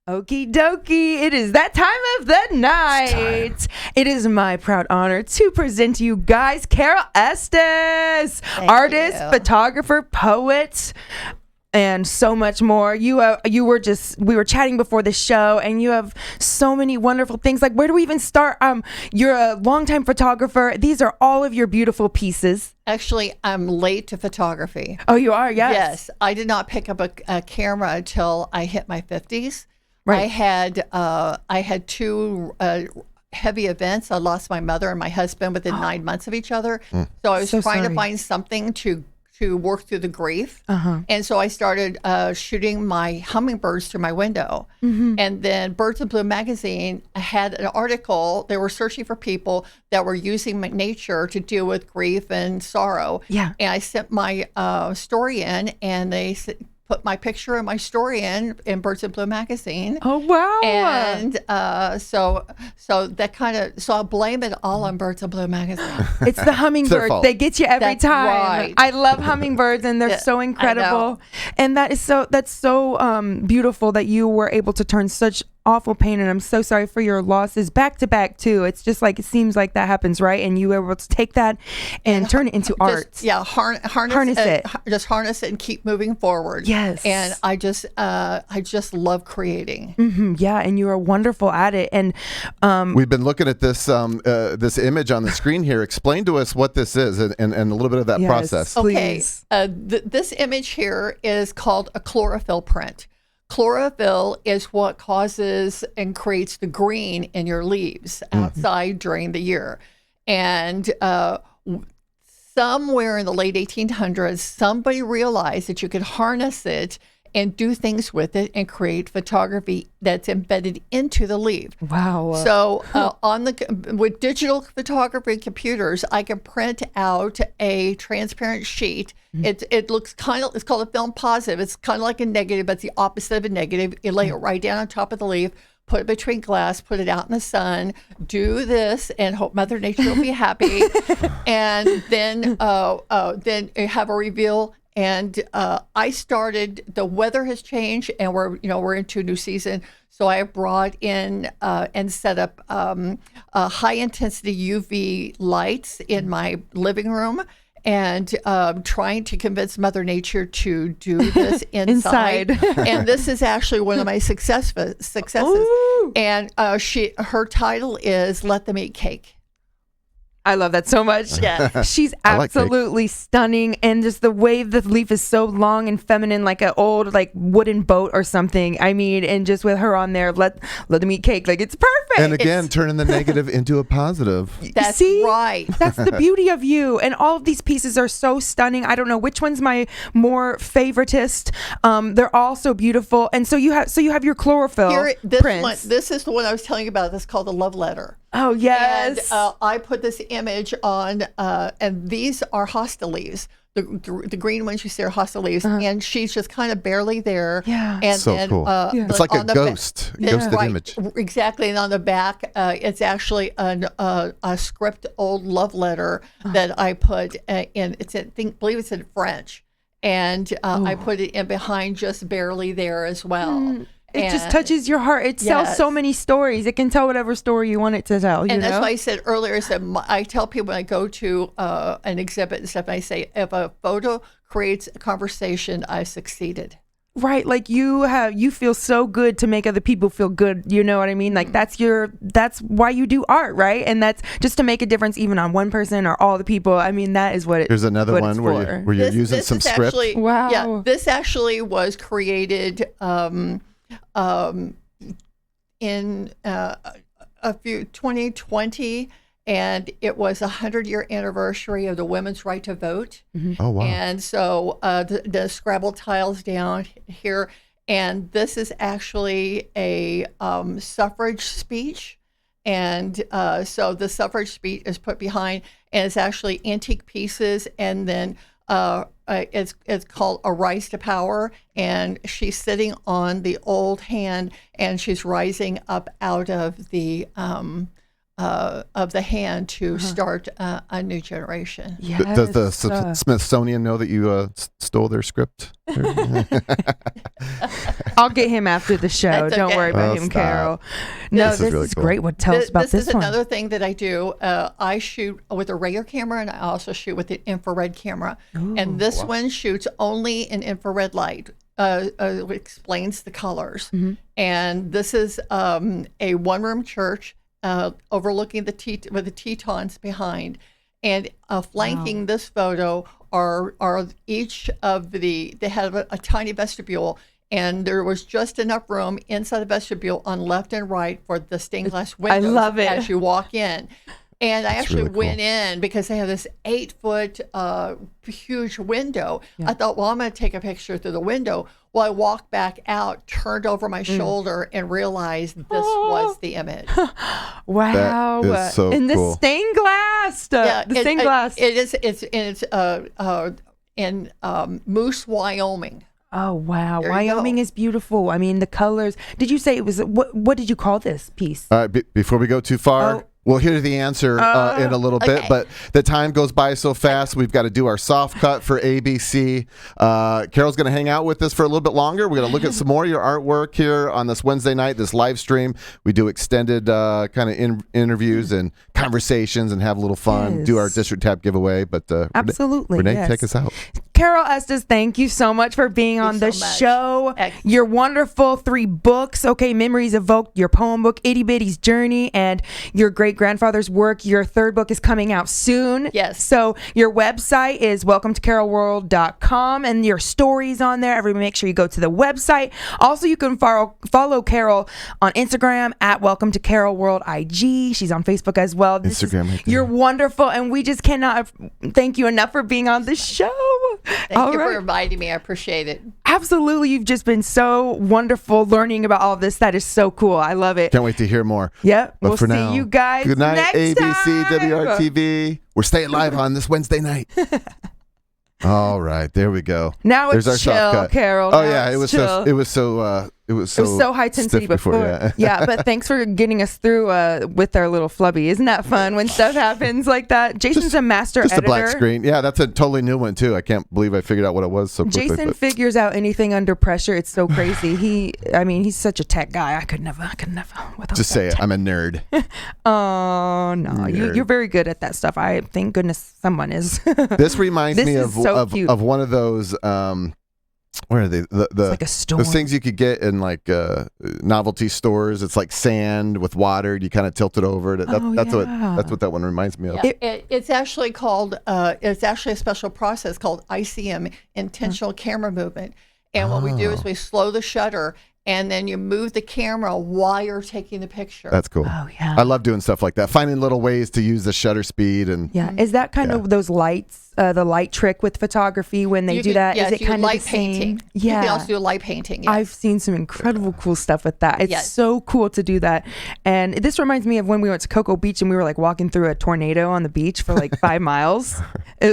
Okie dokie, it is that time of the night. It is my proud honor to present to you guys Carol Estes, artist, photographer, poet, and so much more. We were chatting before the show, and you have so many wonderful things. Like, where do we even start? You're a longtime photographer. These are all of your beautiful pieces. Actually, I'm late to photography. Oh, you are? Yes. Yes. I did not pick up a camera until I hit my 50s. Right. I had two heavy events. I lost my mother and my husband within 9 months of each other. So I was trying to find something to work through the grief. And so I started shooting my hummingbirds through my window. And then Birds of Blue magazine had an article. They were searching for people that were using nature to deal with grief and sorrow. Yeah. And I sent my story in, and they put my picture and my story in Birds of Blue magazine. Oh, wow. And so I'll blame it all on Birds of Blue magazine. It's the hummingbirds. They get you every time. Right. I love hummingbirds, and they're so incredible. And that's so beautiful that you were able to turn such awful pain, and I'm so sorry for your losses back to back too. It's just like, it seems like that happens, right? And you were able to take that and turn it into art. Yeah, harness it. Just harness it and keep moving forward. Yes. And I just love creating. Yeah, and you are wonderful at it. And we've been looking at this this image on the screen here. Explain to us what this is and a little bit of that process. Please. Okay, this image here is called a chlorophyll print. Chlorophyll is what causes and creates the green in your leaves outside during the year. And somewhere in the late 1800s, somebody realized that you could harness it and do things with it and create photography that's embedded into the leaf. Wow. So with digital photography computers, I can print out a transparent sheet. It looks it's called a film positive. It's kind of like a negative, but it's the opposite of a negative. You lay it right down on top of the leaf, put it between glass, put it out in the sun, do this, and hope Mother Nature will be happy. And then have a reveal. And I started. The weather has changed, and we're into a new season. So I brought in and set up high intensity UV lights in my living room, and trying to convince Mother Nature to do this inside. And this is actually one of my successes. Ooh. And her title is "Let Them Eat Cake." I love that so much. Yeah. She's absolutely stunning, and just the way the leaf is so long and feminine, like an old wooden boat or something. I mean, and just with her on there, let them eat cake. Like, it's perfect. And again, turning the negative into a positive. That's right. That's the beauty of you. And all of these pieces are so stunning. I don't know which one's my more favoritist. They're all so beautiful. And so you have your chlorophyll prints. This is the one I was telling you about. This is called the Love Letter. Oh, yes. And I put this image on, and these are hosta leaves. The green ones you see are hosta leaves, and she's just kind of barely there. Yeah. And so then, cool. It's like a ghosted image. Exactly. And on the back, it's actually a script old love letter that I put in. I believe it's in French. And I put it in behind just barely there as well. It just touches your heart. It tells so many stories. It can tell whatever story you want it to tell. And that's why I said earlier, I tell people when I go to an exhibit and stuff, I say, if a photo creates a conversation, I've succeeded. Right, like you feel so good to make other people feel good. You know what I mean? Like that's why you do art, right? And that's just to make a difference, even on one person or all the people. I mean, that is what it. Here's another one where you're using some script. Actually, wow. Yeah, this actually was created. In 2020, and it was 100-year anniversary of the women's right to vote. Oh, wow. And so the Scrabble tiles down here, and this is actually a suffrage speech. And so the suffrage speech is put behind, and it's actually antique pieces, and then it's called A Rise to Power, and she's sitting on the old hand, and she's rising up out of the of the hand to start a new generation. Yes. Does the Smithsonian know that you stole their script? I'll get him after the show. That's Don't okay. worry about him, Stop. Carol. No, This is this really is cool. great. What tell us about this is one? another thing that I do. I shoot with a regular camera, and I also shoot with an infrared camera. And this one shoots only in infrared light. Explains the colors. And this is a one-room church overlooking with the Tetons behind. And flanking this photo are each of they have a tiny vestibule, and there was just enough room inside the vestibule on left and right for the stained glass windows love it. as you walk in. And I actually really cool. went in because they have this 8-foot huge window. I thought, well, I'm going to take a picture through the window. Well, I walked back out, turned over my shoulder, and realized this was the image. Wow. That is so in the cool. stained glass. The stained glass. It's in Moose, Wyoming. Oh, wow. There you Wyoming go. is beautiful. I mean, the colors. Did you say it was, what did you call this piece? All right, before we go too far, Oh. we'll hear the answer in a little bit, okay. but the time goes by so fast. We've got to do our soft cut for ABC. Carol's going to hang out with us for a little bit longer. We're going to look at some more of your artwork here on this Wednesday night, this live stream. We do extended kind of interviews and conversations and have a little fun, Yes. do our District Tab giveaway. But Absolutely, Renee, yes. take us out. Carol Estes, thank you so much for being on the so much. show. Excellent. Your wonderful 3 books, okay, Memories Evoked, your poem book, Itty Bitty's Journey, and your great-grandfather's work. Your 3rd book is coming out soon. Yes. So your website is welcome-to-carolworld.com, and your stories on there. Everybody make sure you go to the website. Also, you can follow Carol on Instagram at Welcome to Carol World IG. She's on Facebook as well. Instagram right there. You're wonderful, and we just cannot thank you enough for being on the show. Thank you for inviting me. I appreciate it. Absolutely. You've just been so wonderful learning about all of this. That is so cool. I love it. Can't wait to hear more. Yep. But We'll for see now, you guys good night, next ABC, time. WRTV. We're staying live on this Wednesday night. All right, there we go. Now it's There's our chill, soft cut. Carol. Oh Now yeah, it's it was chill. it was so high intensity stiff before. yeah. But thanks for getting us through with our little flubby. Isn't that fun when stuff happens like that? Jason's a master Just editor. a black screen. Yeah, that's a totally new one too. I can't believe I figured out what it was so quickly. Jason but figures out anything under pressure. It's so crazy. He's such a tech guy. I could never without just say that it. I'm a nerd. Oh no, Nerd. you're very good at that stuff. I thank goodness someone is. This reminds This me is of so cute. of one of those. Where are they? The like a storm. those things you could get in like novelty stores. It's like sand with water. You kind of tilt it over. That's yeah. what that one reminds me of. Yeah, it's actually called, it's actually a special process called ICM, intentional camera movement. And what we do is we slow the shutter, and then you move the camera while you're taking the picture. That's cool. Oh yeah. I love doing stuff like that. Finding little ways to use the shutter speed and Yeah, is that kind of those lights, the light trick with photography when they do that? Yes, Is it kind of light the same? painting. Yeah. You can also do light painting. Yes. I've seen some incredible cool stuff with that. It's Yes. so cool to do that. And this reminds me of when we went to Cocoa Beach and we were like walking through a tornado on the beach for like 5 miles.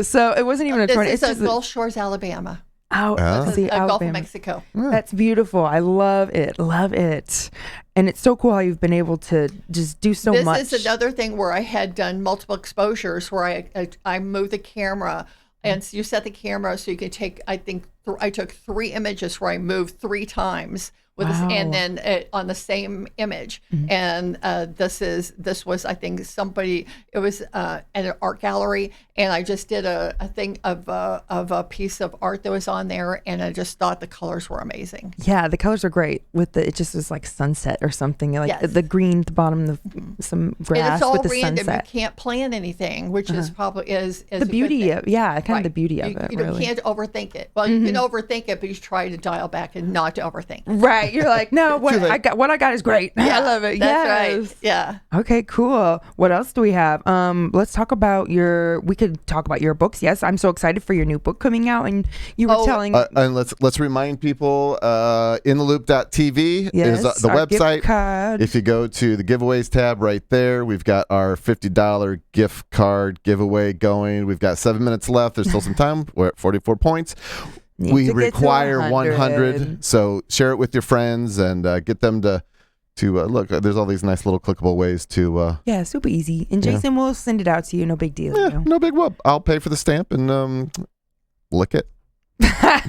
So it wasn't even a tornado. This is Gulf Shores, Alabama. Let's see, Gulf of Alabama. Mexico. That's beautiful. I love it. Love it. And it's so cool how you've been able to just do so much. This is another thing where I had done multiple exposures where I moved the camera, and so you set the camera so you can take, I think I took 3 images where I moved 3 times with this, and then on the same image. And this was, I think, somebody, it was at an art gallery, and I just did a thing of a piece of art that was on there, and I just thought the colors were amazing. Yeah, the colors are great. It just was like sunset or something, like Yes. the green at the bottom, some And grass it's all with the random. sunset. You can't plan anything, which is probably is The a good beauty thing. of kind of Right. the beauty of it. You Really. can't overthink it. Well, you can overthink it, but you try to dial back and not to overthink. Right, you're like, no, what I got is great. I love it. That's Yes. right. Yeah. Okay, cool. What else do we have? Let's talk about we could talk about your books. Yes, I'm so excited for your new book coming out, and you were telling and let's remind people intheloop.tv is the our gift website. card. If you go to the giveaways tab right there, we've got our $50 gift card giveaway going. We've got 7 minutes left. There's still some time. We're at 44 points. Need We to get to require 100. 100, so share it with your friends and get them to to look. There's all these nice little clickable ways to. Yeah, super easy. And Jason will send it out to you. No big deal. Yeah, no big whoop. I'll pay for the stamp and lick it.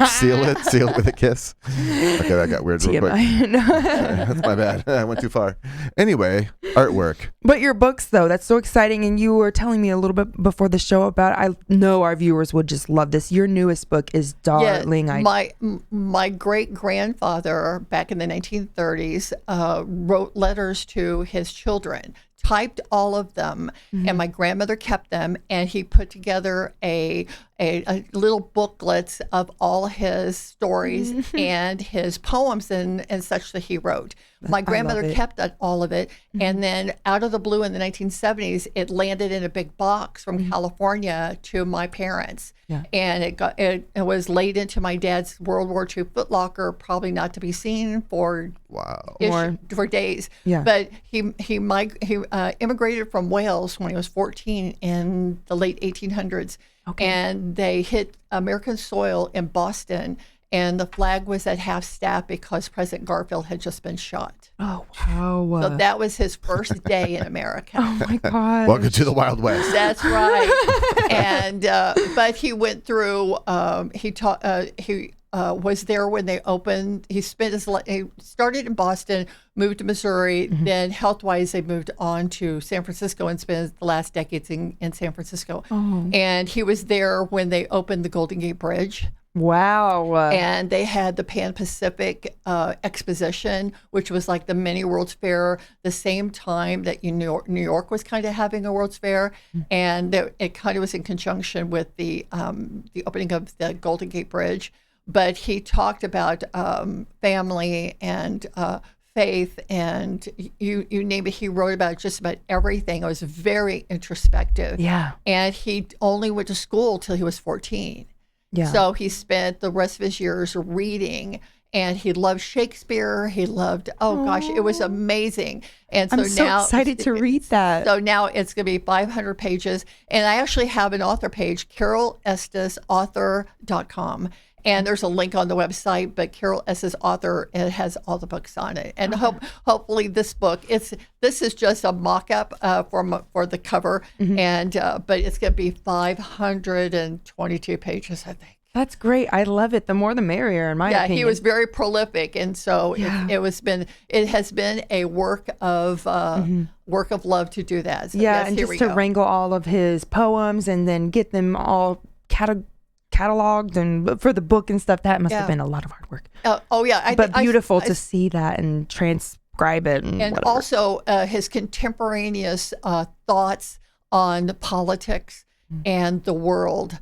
seal it with a kiss. Okay, that got weird real quick. That's my bad. I went too far. Anyway, artwork. But your books, though, that's so exciting. And you were telling me a little bit before the show about, I know our viewers would just love this. Your newest book is Darling. Yeah, my great-grandfather back in the 1930s wrote letters to his children, typed all of them, and my grandmother kept them, and he put together a little booklets of all his stories and his poems and such that he wrote. My grandmother kept all of it, and then out of the blue in the 1970s, it landed in a big box from California to my parents, and it was laid into my dad's World War II footlocker, probably not to be seen for for days. Yeah. But he immigrated from Wales when he was 14 in the late 1800s. Okay. And they hit American soil in Boston, and the flag was at half staff because President Garfield had just been shot. Oh, wow. So that was his first day in America. Oh, my God. Welcome to the Wild West. That's right. And but he went through, he was there when they opened. He started in Boston, moved to Missouri, then health-wise they moved on to San Francisco and spent the last decades in San Francisco. Oh. And he was there when they opened the Golden Gate Bridge. Wow. And they had the Pan-Pacific Exposition, which was like the mini World's Fair, the same time that New York was kind of having a World's Fair. And it kind of was in conjunction with the opening of the Golden Gate Bridge. But he talked about family and faith, and you name it. He wrote about just about everything. It was very introspective. Yeah. And he only went to school till he was 14. Yeah. So he spent the rest of his years reading, and he loved Shakespeare. He loved, it was amazing. And so I'm so excited to read that. So now it's going to be 500 pages. And I actually have an author page, Carol Estes, author.com. And there's a link on the website, but Carol Estes author, it has all the books on it. And hopefully this book, this is just a mock-up for the cover, and but it's going to be 522 pages, I think. That's great. I love it. The more the merrier, in my opinion. Yeah, he was very prolific, and so it has been a work of love to do that. So yeah, and just to wrangle all of his poems and then get them all cataloged and for the book and stuff. That must have been a lot of hard work. But beautiful to see that and transcribe it and whatever. Also his contemporaneous thoughts on politics and the world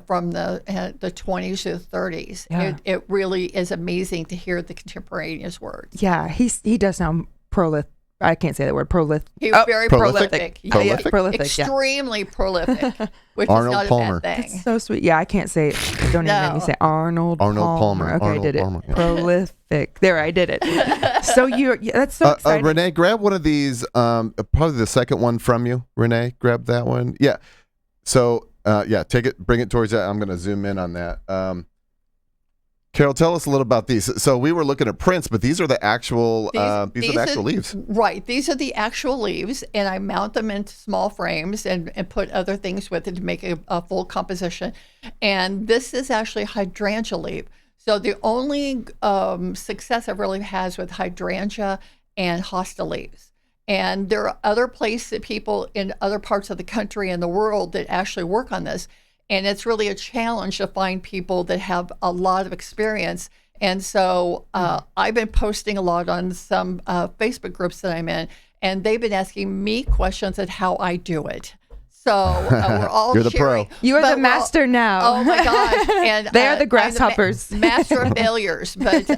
from the 20s to the 30s. Yeah. It really is amazing to hear the contemporaneous words. Yeah, he does sound prolific. I can't say that word. Prolific. He was very prolific. Prolific? Prolific. Extremely prolific, which Arnold is not Palmer. a bad thing. That's so sweet. Yeah, I can't say it. Don't even make me say Arnold Palmer. Okay, Arnold I did it. Palmer, yeah. Prolific. There, I did it. So that's so exciting. Renee, grab one of these. Probably the second one from you. Renee, grab that one. Yeah. So, take it, bring it towards that. I'm going to zoom in on that. Carol, tell us a little about these. So we were looking at prints, but these are the actual these are the actual leaves. Right. These are the actual leaves, and I mount them into small frames and put other things with it to make a full composition. And this is actually hydrangea leaf. So the only success I've really had with hydrangea and hosta leaves. And there are other places, people in other parts of the country and the world that actually work on this. And it's really a challenge to find people that have a lot of experience. And so I've been posting a lot on some Facebook groups that I'm in, and they've been asking me questions on how I do it. So we're all You're the pro. You are the master now. Oh my gosh! And they are the grasshoppers. Master of failures, but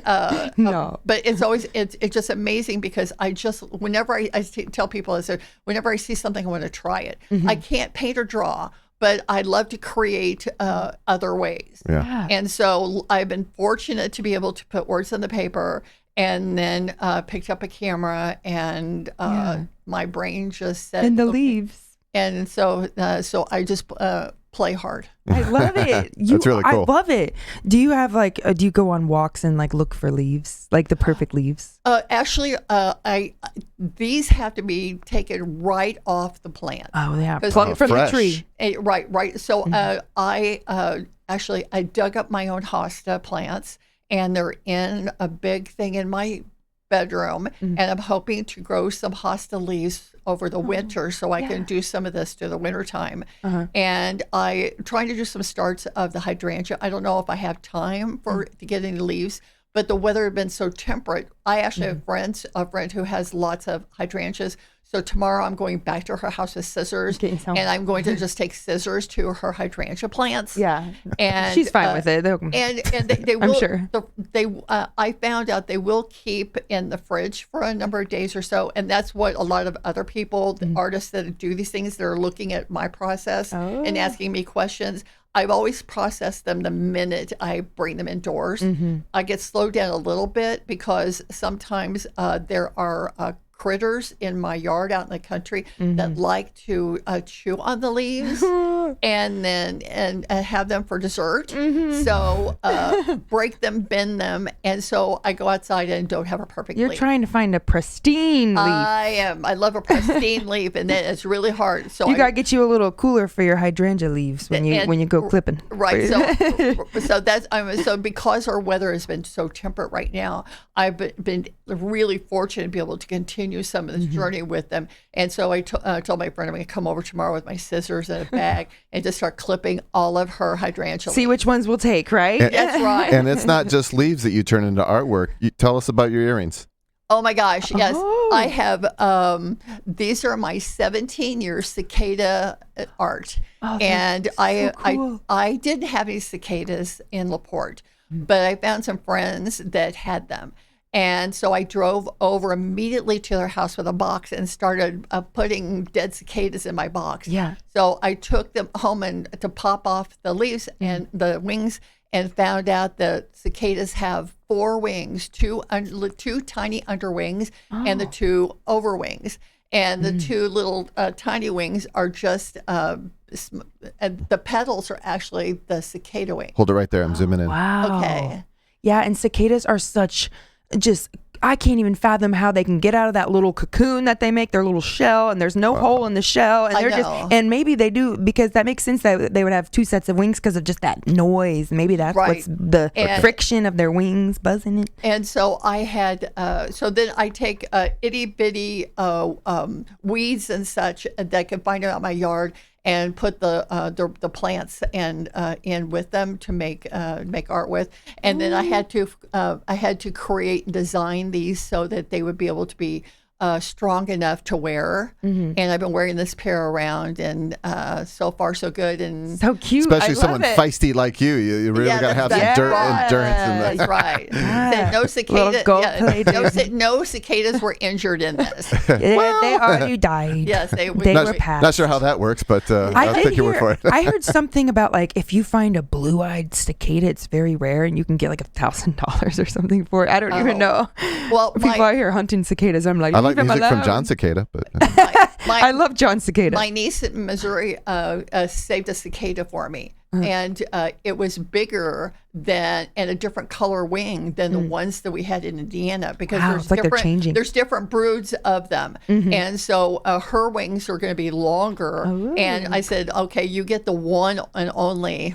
no. But it's just amazing because whenever I tell people, I said, whenever I see something, I want to try it. I can't paint or draw, but I love to create other ways. Yeah. And so I've been fortunate to be able to put words on the paper, and then picked up a camera, and my brain just said, and the leaves. And so I just play hard. I love it. That's really cool. I love it. Do you have like, do you go on walks and like look for leaves, like the perfect leaves? Actually, these have to be taken right off the plant. Oh, yeah. 'Cause Plucked from the fresh. tree. Right. So I dug up my own hosta plants, and they're in a big thing in my bedroom, and I'm hoping to grow some hosta leaves over the winter so I can do some of this through the winter time. And I trying to do some starts of the hydrangea. I don't know if I have time to get any leaves, but the weather had been so temperate. I actually have a friend who has lots of hydrangeas. So tomorrow I'm going back to her house with scissors, and I'm going to just take scissors to her hydrangea plants. Yeah, and she's fine with it. And they will. I'm sure. I found out they will keep in the fridge for a number of days or so, and that's what a lot of other people, the artists that do these things, they're looking at my process and asking me questions. I've always processed them the minute I bring them indoors. I get slowed down a little bit because sometimes there are critters in my yard out in the country that like to chew on the leaves and have them for dessert. So break them, bend them, and so I go outside and don't have a perfect You're leaf. trying to find a pristine leaf. I am. I love a pristine leaf, and then it's really hard. So You gotta get you a little cooler for your hydrangea leaves when you go clipping. Right. So that's so because our weather has been so temperate right now, I've been really fortunate to be able to continue some of this journey with them. And so I told my friend I'm going to come over tomorrow with my scissors and a bag and just start clipping all of her hydrangea. See which ones we'll take, right? That's right. And it's not just leaves that you turn into artwork. Tell us about your earrings. Oh my gosh, yes. Oh. I have, these are my 17-year cicada art. Oh, And so cool. I didn't have any cicadas in LaPorte, but I found some friends that had them. And so I drove over immediately to their house with a box and started putting dead cicadas in my box. Yeah. So I took them home and to pop off the leaves and the wings, and found out that cicadas have 4 wings, two tiny underwings and the 2 overwings. And the 2 little tiny wings are just, and the petals are actually the cicada wing. Hold it right there. I'm zooming in. Wow. Okay. Yeah, and cicadas are such I can't even fathom how they can get out of that little cocoon that they make, their little shell, and there's no hole in the shell, and I they're know. and maybe they do, because that makes sense that they would have 2 sets of wings because of just that noise. Maybe that's Right. what's the friction of their wings buzzing it. And so I had, so then I take itty bitty weeds and such that I can find out in my yard, and put the plants and in with them to make art with. And then I had to create and design these so that they would be able to be strong enough to wear. And I've been wearing this pair around, and so far so good. And So cute. Especially I love someone it. feisty like you. You really got to have some that's right. endurance in that. That's right. Said no Little cicada. gold Yeah, plated. no cicadas were injured in this. Yeah, they already died. Yes, they They were were passed. Not sure how that works, but I'll did take your word hear- for it. I heard something about, like, if you find a blue-eyed cicada, it's very rare, and you can get like $1,000 or something for it. I don't even know. Well, People out here hunting cicadas, I'm like, I like leave them music from alone. John Cicada, but I love John Cicada. My niece in Missouri saved a cicada for me, and it was bigger than and a different color wing than the ones that we had in Indiana, because Wow, there's it's like they're different changing. there's different broods of them, and so her wings are going to be longer. And I said, okay, you get the one and only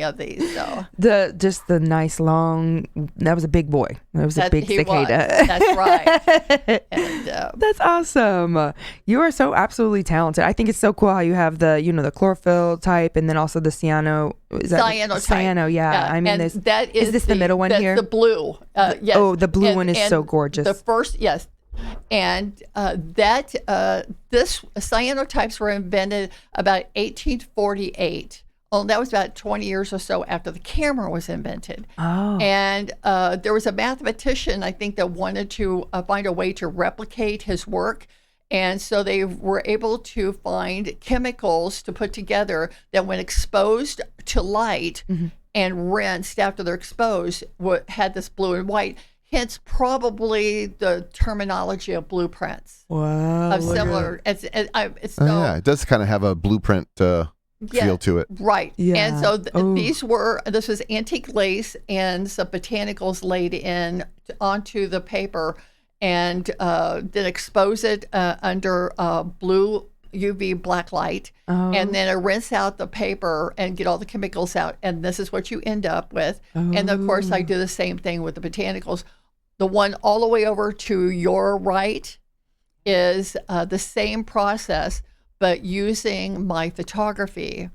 of these. So the nice long. That was a big boy. That was a big he cicada. was. That's right. And, That's awesome. You are so absolutely talented. I think it's so cool how you have the chlorophyll type, and then also the cyano. Is that cyanotype. Cyano, yeah. I mean, and that is this the middle one that's here? The blue. Yes. Oh, the blue one is and so gorgeous. The first, yes. And this cyanotypes were invented about 1848. Well, that was about 20 years or so after the camera was invented. Oh. And there was a mathematician, I think, that wanted to find a way to replicate his work. And so they were able to find chemicals to put together that, when exposed to light and rinsed after they're exposed, had this blue and white. Hence, probably the terminology of blueprints Wow. of similar. It's so. yeah, it does kind of have a blueprint feel to it. Right. Yeah. And so this was antique lace and some botanicals laid in onto the paper, and then expose it under blue UV black light, and then I rinse out the paper and get all the chemicals out, and this is what you end up with. And of course, I do the same thing with the botanicals. The one all the way over to your right is the same process, but using my photography.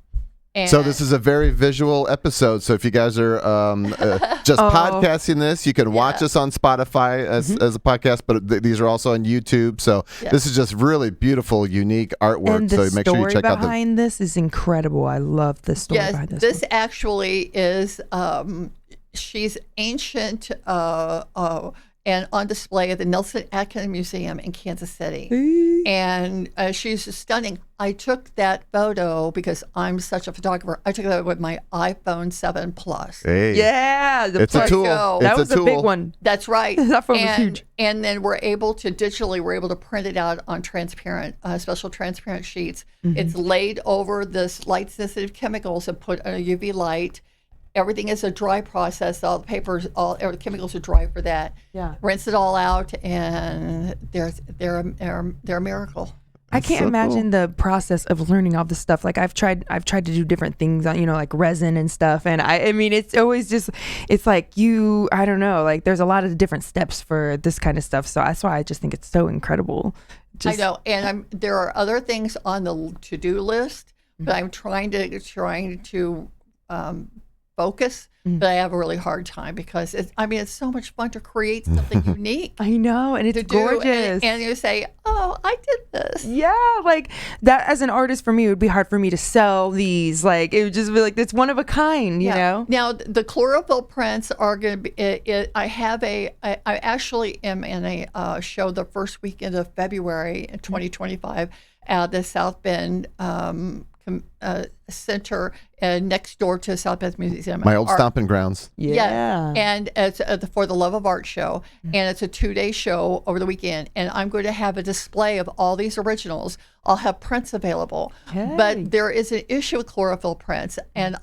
And So this is a very visual episode. So if you guys are just podcasting this, you can watch us on Spotify as a podcast, but these are also on YouTube. So this is just really beautiful, unique artwork. And the so make sure you check out the. behind this is incredible. I love the story behind this. This actually is she's ancient and on display at the Nelson Atkins Museum in Kansas City. And she's stunning. I took that photo because I'm such a photographer. I took that with my iPhone 7 Plus. Hey. Yeah, It's a tool. That was a big one. That's right. That phone was huge. And then we're able to print it out on transparent, special transparent sheets. It's laid over this light-sensitive chemicals and put on a UV light. Everything is a dry process. All the papers, all the chemicals are dry for that. Yeah. Rinse it all out, and they're a miracle. I can't so imagine the process of learning all this stuff. Like I've tried to do different things on, like resin and stuff. And I mean, it's always just, it's like I don't know, like there's a lot of different steps for this kind of stuff. So that's why I just think it's so incredible. I know. And there are other things on the to-do list, but I'm trying to focus, but I have a really hard time because it's so much fun to create something unique. I know, and it's gorgeous. And you say, oh, I did this. Yeah, like that as an artist for me, it would be hard for me to sell these. Like it would just be like, it's one of a kind, you know? Now, the chlorophyll prints are going to be, I actually am in a show the first weekend of February in 2025 at the South Bend Center next door to South Bend Museum. My old stomping grounds. Yeah. And it's For the Love of Art show. And it's a 2-day show over the weekend. And I'm going to have a display of all these originals. I'll have prints available. Hey. But there is an issue with chlorophyll prints. And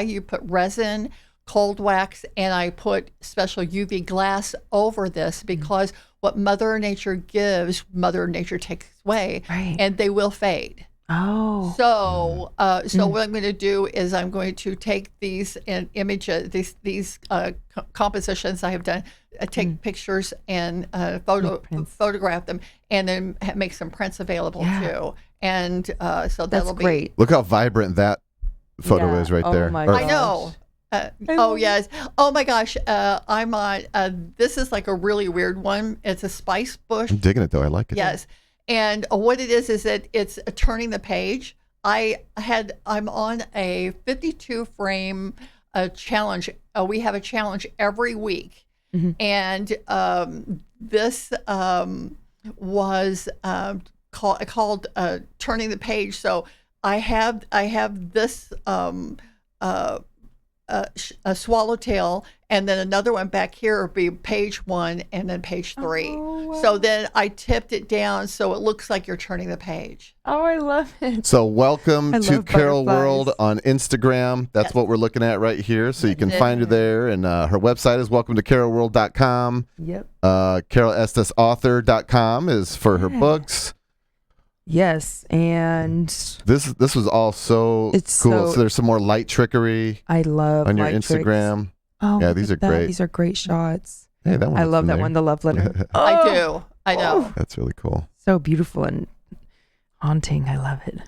you put resin, cold wax, and I put special UV glass over this because what Mother Nature gives, Mother Nature takes away. Right. And they will fade. Oh. So, what I'm going to do is I'm going to take these images, these compositions I have done, take pictures and photograph them, and then make some prints available too. And so that'll be great. Look how vibrant that photo is right there. My I know. Yes. Oh my gosh. I'm on. This is like a really weird one. It's a spice bush. I'm digging it though. I like it. Yes. And what it is that it's turning the page. I'm on a 52 frame challenge. We have a challenge every week, and this was called turning the page. So I have this a swallowtail, and then another one back here would be page 1 and then page 3. Oh, wow. So then I tipped it down so it looks like you're turning the page. Oh, I love it. So welcome I to love Carol butterflies. World on Instagram. That's what we're looking at right here. So you can find her there. And her website is welcome to carolworld.com. Yep. CarolEstesAuthor.com is for her books. Yes, and This was all so It's cool. so- So there's some more light trickery I love on your light tricks. Instagram. Oh, Yeah, look these at are that. great. These are great shots. Hey, that one. I love that one, the love letter. I Oh, do. I know. That's really cool. so beautiful and haunting. I love it.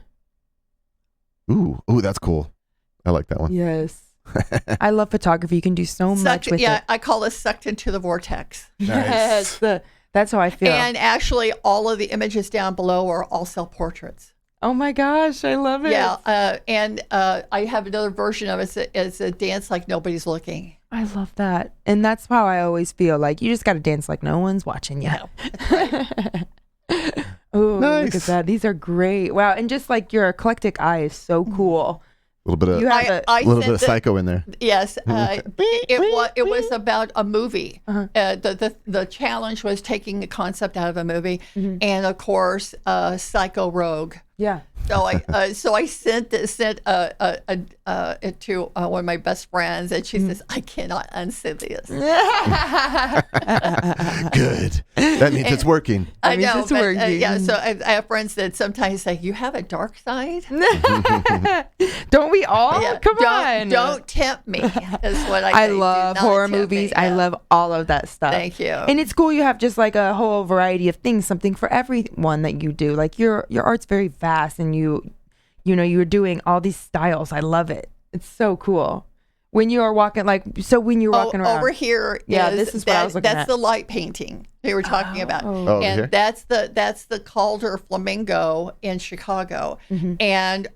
Ooh, that's cool. I like that one. Yes. I love photography. You can do so much with it. I call this sucked into the vortex. Yes. That's how I feel. And actually, all of the images down below are all self-portraits. oh my gosh, I love it. Yeah, and I have another version of it. It's a dance like nobody's looking. I love that. And that's how I always feel. Like, you just got to dance like no one's watching you. No, that's right. Oh, Nice. look at that. These are great. Wow. And just like your eclectic eye is so cool. A little bit of You have I little bit sent of psycho in there. Yes, it was about a movie. The challenge was taking a concept out of a movie, and of course, Psycho Rogue. Yeah. So I sent it to one of my best friends, and she says, "I cannot unsend this." Good. That means it's working. I means know, it's but, working. yeah. So I have friends that sometimes say, "You have a dark side." Don't we all? Yeah, Come on. Don't tempt me. Is what I say. I Do love not horror tempt me. movies. I Yeah. love all of that stuff. Thank you. And it's cool you have just like a whole variety of things, something for everyone that you do. Like your art's very vast, and you're doing all these styles. I love it. It's so cool. When you are walking when you're walking around. Over here, this is what I was looking that's at. the light painting they were talking about, over and here? that's the Calder Flamingo in Chicago, and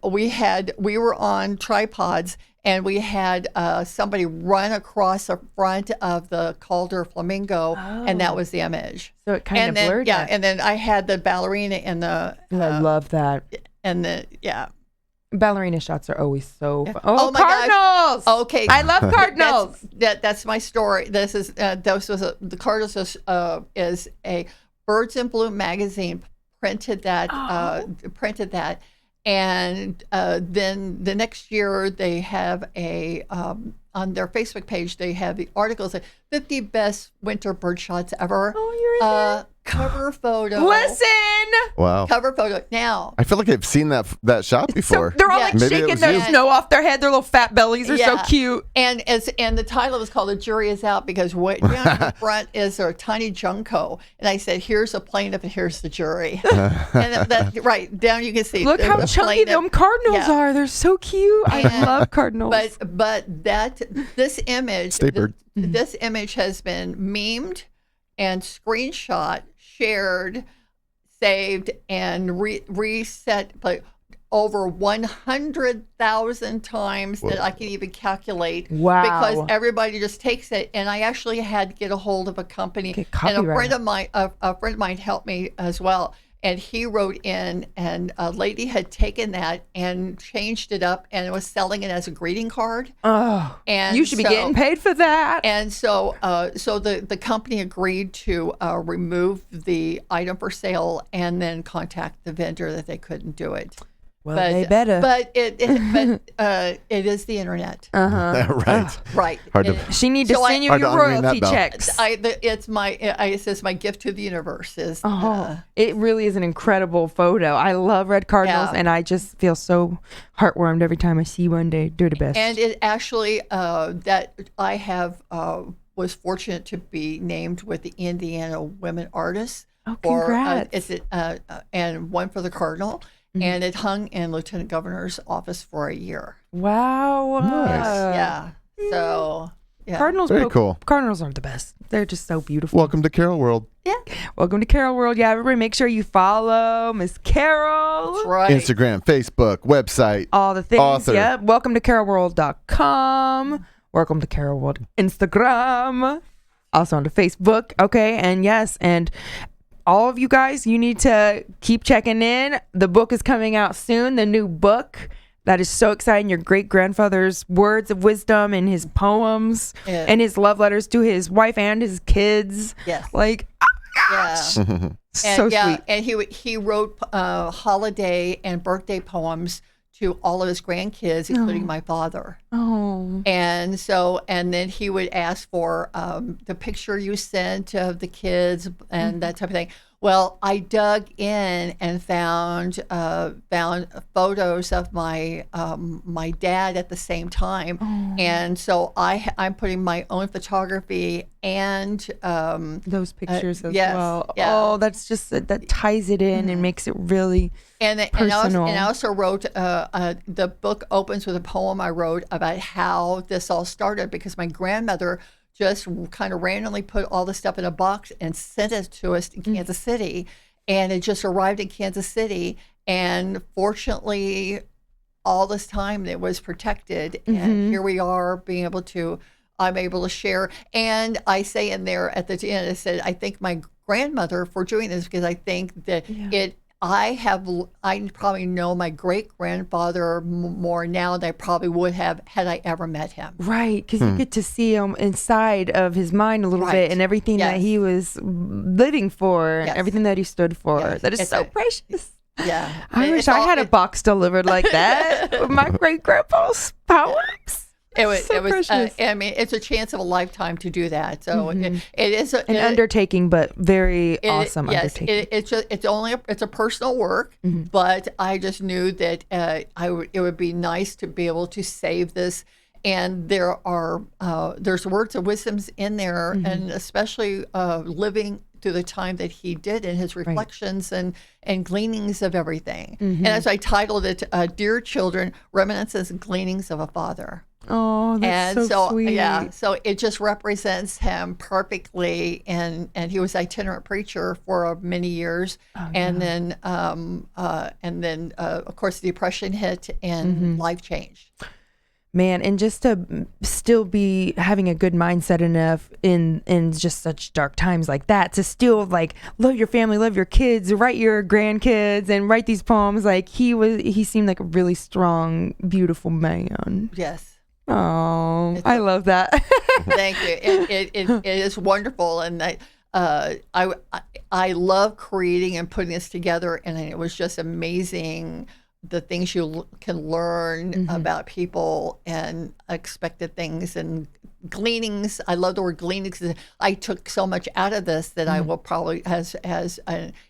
we were on tripods, and we had somebody run across the front of the Calder Flamingo, and that was the image. So it kind of blurred. Yeah, it. and then I had the ballerina in the I love that. Ballerina shots are always so fun. Oh my gosh. Cardinals! Okay, I love Cardinals. That's my story. The Cardinals is a Birds in Bloom magazine printed that, and then the next year they have on their Facebook page they have the articles like 50 best winter bird shots ever. Oh, you're in there. Cover photo. Listen. Wow. Cover photo. Now, I feel like I've seen that shot before. So they're all Yeah. like Maybe it shaking was their you. snow off their head. Their little fat bellies are so Yeah. cute. and the title was called "The Jury Is Out" because way down in the front is a tiny junco, and I said, "Here's the plaintiff and here's the jury." And that right down you can see. Look how the chunky plaintiff. them Cardinals Yeah. are. They're so cute. I And- love Cardinals. But this image, Stay bird. this image has been memed and screenshot, shared, saved, and reset like over 100,000 times that I can even calculate. Wow. Because everybody just takes it, and I actually had to get a hold of a company, Get and a copyright. friend of mine helped me as well. And he wrote in, and a lady had taken that and changed it up and was selling it as a greeting card. Oh, And you should be so- getting paid for that. And so, the company agreed to remove the item for sale and then contact the vendor that they couldn't do it. Well, they better. But it is the internet, Right. right? Hard to- And She need to so send you Hard your to unring that royalty bell. checks. it says my gift to the universe is. It really is an incredible photo. I love red Cardinals, Yeah. and I just feel so heartwarmed every time I see one. They're the best. And it actually that I have was fortunate to be named with the Indiana Women Artists. Oh, congrats. And one for the Cardinal, and it hung in Lieutenant Governor's office for a year. Wow. Nice. Yeah. So yeah. Cardinals. Very cool. Cardinals are the best. They're just so beautiful. Welcome to Carol World. Yeah. Welcome to Carol World. Yeah, everybody make sure you follow Miss Carol. That's right. Instagram, Facebook, website. All the things. Author. Yep. Welcome to carolworld.com. Welcome to Carol World Instagram. Also on the Facebook. Okay. And yes. And all of you guys, you need to keep checking in. The book is coming out soon. The new book. That is so exciting. Your great grandfather's words of wisdom and his poems Yeah. and his love letters to his wife and his kids. Yes. Like, Yeah. so And sweet. and he wrote holiday and birthday poems to all of his grandkids, including my father. Oh. And then he would ask for the picture you sent of the kids and that type of thing. Well, I dug in and found photos of my my dad at the same time, and so I'm putting my own photography and Those pictures as yes, well. yeah. Oh, that's just that ties it in and makes it really And personal. I also wrote, the book opens with a poem I wrote about how this all started because my grandmother just kind of randomly put all the stuff in a box and sent it to us in Kansas City. And it just arrived in Kansas City. And fortunately, all this time it was protected. And here we are I'm able to share. And I say in there at the end, I said, I thank my grandmother for doing this because I think that I probably know my great grandfather more now than I probably would have had I ever met him. right, because you get to see him inside of his mind a little Right. bit and everything that Yes. he was living for, and Yes. everything that he stood for. Yes. That is It's so a- precious. Yeah. I wish I had a box delivered like that with my great grandpa's poems. It was. precious. I mean, it's a chance of a lifetime to do that. So it is An undertaking, but very awesome yes, undertaking. it's a personal work, but I just knew that it would be nice to be able to save this. And there's words of wisdoms in there, and especially living through the time that he did in his reflections and gleanings of everything. And as I titled it, Dear Children, Reminiscences and Gleanings of a Father. Oh, that's so sweet. Yeah, so it just represents him perfectly, and he was itinerant preacher for many years, and then of course the Depression hit and life changed. Man, and just to still be having a good mindset enough in just such dark times like that, to still like love your family, love your kids, write your grandkids, and write these poems. Like he seemed like a really strong, beautiful man. Yes. Oh, I love that. Thank you. It is wonderful, and I love creating and putting this together, and it was just amazing the things you can learn about people and expected things and gleanings. I love the word gleanings. I took so much out of this that I will probably has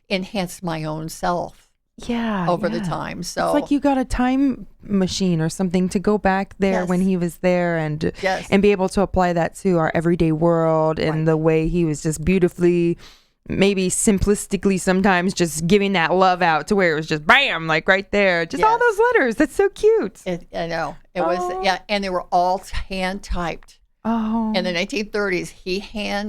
enhanced my own self. Over the time. So it's like you got a time machine or something to go back there when he was there and be able to apply that to our everyday world and the way he was just beautifully, maybe simplistically sometimes just giving that love out to where it was just bam, like right there. Just all those letters. That's so cute. I know. It was, and they were all hand typed. Oh. In the 1930s, he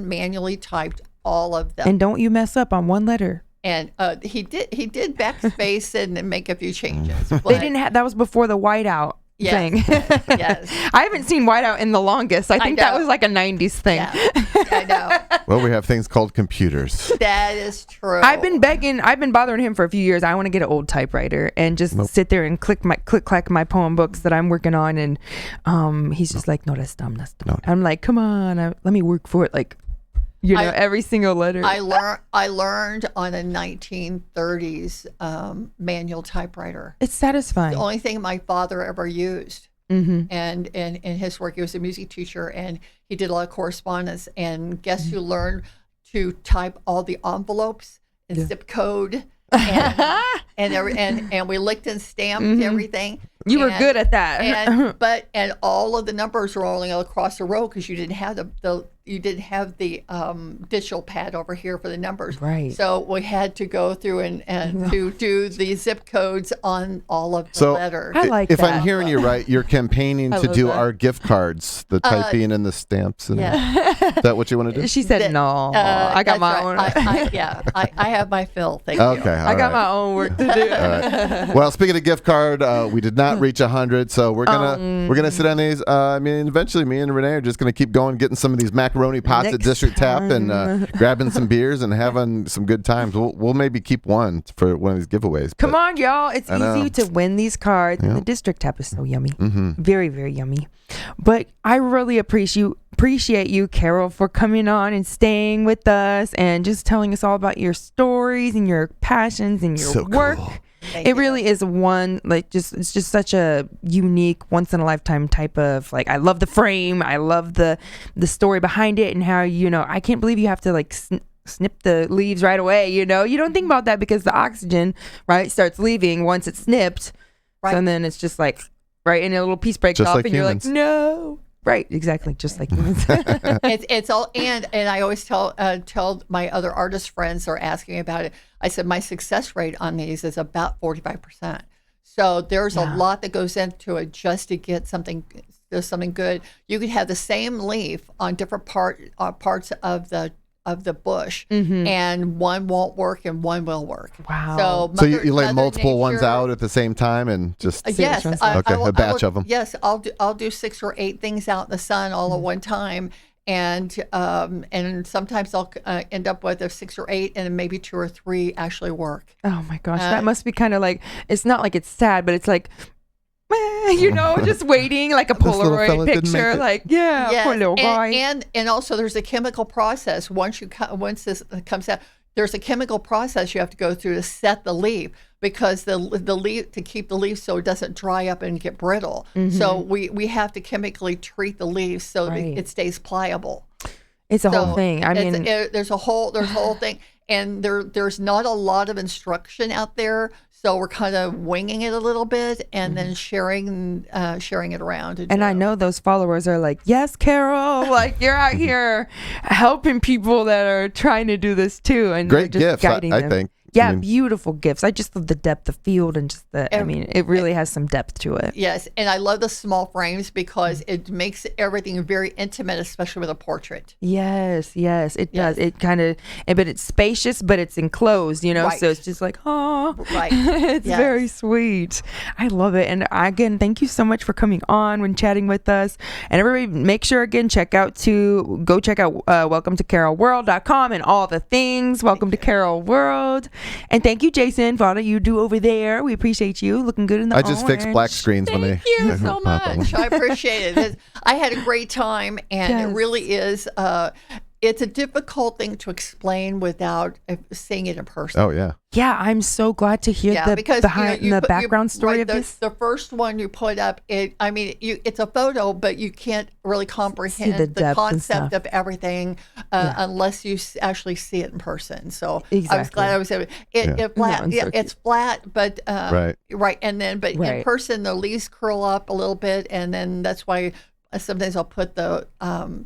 manually typed all of them. And don't you mess up on one letter. And he did backspace and make a few changes. But they didn't have, that was before the whiteout thing. Yes. I haven't seen whiteout in the longest. I think that was like a 90s thing. Yeah, I know. Well, we have things called computers. That is true. I've been bothering him for a few years. I want to get an old typewriter and just sit there and click clack my poem books that I'm working on. And he's just like, no, that's dumb. That's dumb. No. I'm like, come on, let me work for it. Like, every single letter. I learned on a 1930s manual typewriter. It's satisfying. The only thing my father ever used. And in his work, he was a music teacher, and he did a lot of correspondence. And guess who learned to type all the envelopes and zip code, and we licked and stamped everything. You were good at that. and all of the numbers were only across the row because you didn't have the digital pad over here for the numbers. Right. So we had to go through and to do the zip codes on all of the letters. I like if that. I'm hearing you right, you're campaigning to do our gift cards, the typing and the stamps. And is that what you want to do? She said no. I got my own. I have my fill. Thank you. Okay. I got my own work to do. Right. Well, speaking of gift card, we did not reach 100, so we're gonna sit on these. I mean, eventually, me and Renee are just gonna keep going, getting some of these macaroni pots at District Tap, and grabbing some beers and having some good times. We'll maybe keep one for one of these giveaways. Come on, y'all! It's easy to win these cards. Yeah. The District Tap is so yummy, very, very yummy. But I really appreciate you, Carol, for coming on and staying with us and just telling us all about your stories and your passions and your work. Cool. It really is it's just such a unique, once in a lifetime type of, like, I love the frame. I love the story behind it and how, I can't believe you have to like snip the leaves right away. You don't think about that because the oxygen, right, starts leaving once it's snipped. Right. So, and then it's just like, right, and a little piece breaks off, like and humans. You're like, no. Right, exactly, just like humans. It's all, and I always tell my other artist friends who are asking about it, I said my success rate on these is about 45%. So there's a lot that goes into it just to get something good. You could have the same leaf on different parts of the bush, and one won't work and one will work. Wow. So you lay multiple ones out at the same time and just a batch of them. Yes, I'll do 6 or 8 things out in the sun all at one time, and sometimes I'll end up with 6 or 8, and maybe 2 or 3 actually work. Oh my gosh, that must be kind of like, it's not like it's sad, but it's like, just waiting, like a Polaroid picture, like, poor little guy. And also there's a chemical process. Once this comes out, there's a chemical process you have to go through to set the leaf, because the leaf, to keep the leaf so it doesn't dry up and get brittle. So we have to chemically treat the leaves so that it stays pliable. It's a whole thing. I mean, there's a whole thing, and there's not a lot of instruction out there. So we're kind of winging it a little bit, and then sharing it around. And I know those followers are like, yes, Carol, like you're out here helping people that are trying to do this too. And great just gifts, guiding I them. think. Yeah, beautiful gifts. I just love the depth of field and just I mean, it really has some depth to it. Yes, and I love the small frames because it makes everything very intimate, especially with a portrait. Yes, it does. It kind of, but it's spacious, but it's enclosed, you know, so it's just like, oh, right. It's very sweet. I love it. And again, thank you so much for coming on and chatting with us. And everybody, make sure again, go check out welcome to carolworld.com and all the things. Welcome to Carol World. And thank you, Jason, for all that you do over there. We appreciate you. Looking good in the I just fix black screens Thank when they. you so much. I appreciate it. I had a great time, and it really is. It's a difficult thing to explain without seeing it in person. Oh yeah. Yeah, I'm so glad to hear the background story of this. The first one you put up, it's a photo, but you can't really comprehend the concept of everything unless you actually see it in person. So I was glad I was able. It's flat, but right, and then in person the leaves curl up a little bit, and then that's why. Sometimes I'll put the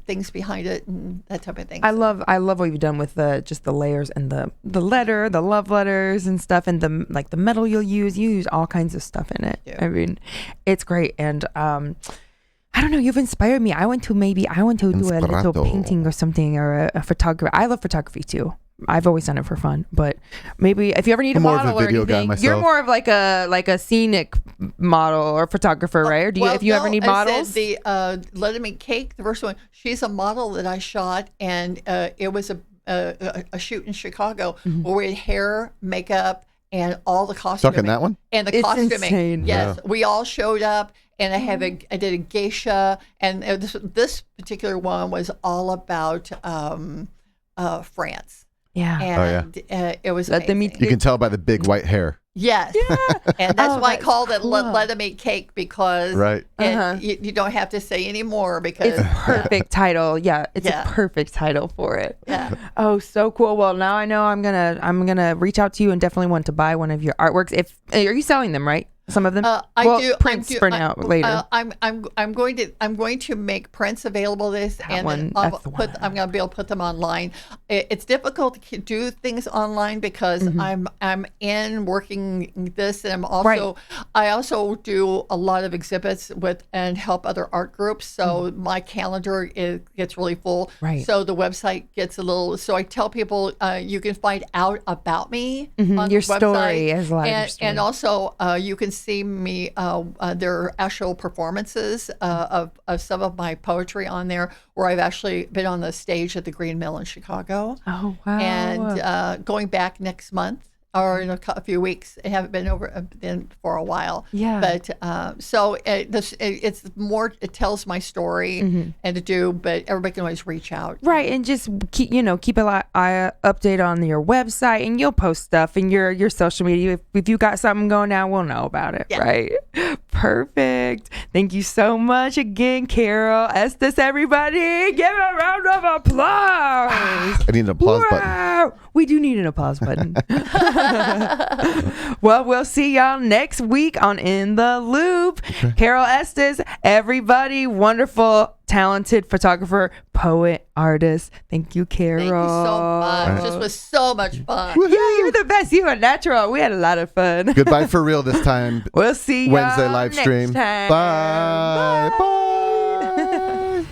things behind it and that type of thing. I love what you've done with just the layers and the love letters and stuff, and the metal you'll use. You use all kinds of stuff in it. Yeah. I mean, it's great. And I don't know, you've inspired me. I want to do a little painting or something, or a photography. I love photography too. I've always done it for fun, but maybe if you ever need a model or anything, you're more of like a scenic model or photographer, right? Or if you ever need models? The Let Me Cake, the first one, she's a model that I shot, and it was a shoot in Chicago where we had hair, makeup, and all the costuming. Talking that one? And the costuming. Insane. Yes, we all showed up, and I did a geisha, and this particular one was all about France. Yeah. And it was you can tell by the big white hair. Yes. Yeah. And that's why I called it Let Them Eat Cake, because you don't have to say any more, because it's a perfect title. Yeah, it's a perfect title for it. Yeah. Oh, so cool. Well, now I know I'm gonna reach out to you and definitely want to buy one of your artworks. Are you selling them, right? Some of them. I do. Prints for now later. I'm going to make prints available. I'm going to be able to put them online. It's difficult to do things online because I'm in working this, and I also do a lot of exhibits and help other art groups. So my calendar gets really full. Right. So the website gets a little. So I tell people you can find out about me on your the story website, as well, and also you can see me their actual performances of some of my poetry on there, where I've actually been on the stage at the Green Mill in Chicago. Oh wow. And going back next month or in a few weeks. I haven't been for a while. Yeah. But so it's more. It tells my story and to do, but everybody can always reach out. Right, and just keep an eye update on your website, and you'll post stuff in your social media. If you got something going on, we'll know about it. Yeah. Right. Perfect. Thank you so much again, Carol Estes. Everybody, give a round of applause. I need an applause button. We do need an applause button. Well, we'll see y'all next week on In the Loop. Okay. Carol Estes, everybody, wonderful, talented photographer, poet, artist. Thank you, Carol. Thank you so much. This was so much fun. Woo-hoo. Yeah, you're the best. You are natural. We had a lot of fun. Goodbye for real this time. We'll see you Wednesday live stream. Time. Bye. Bye. Bye.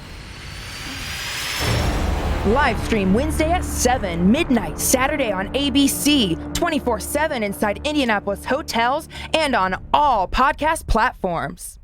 Live stream Wednesday at 7, midnight, Saturday on ABC, 24/7 inside Indianapolis hotels and on all podcast platforms.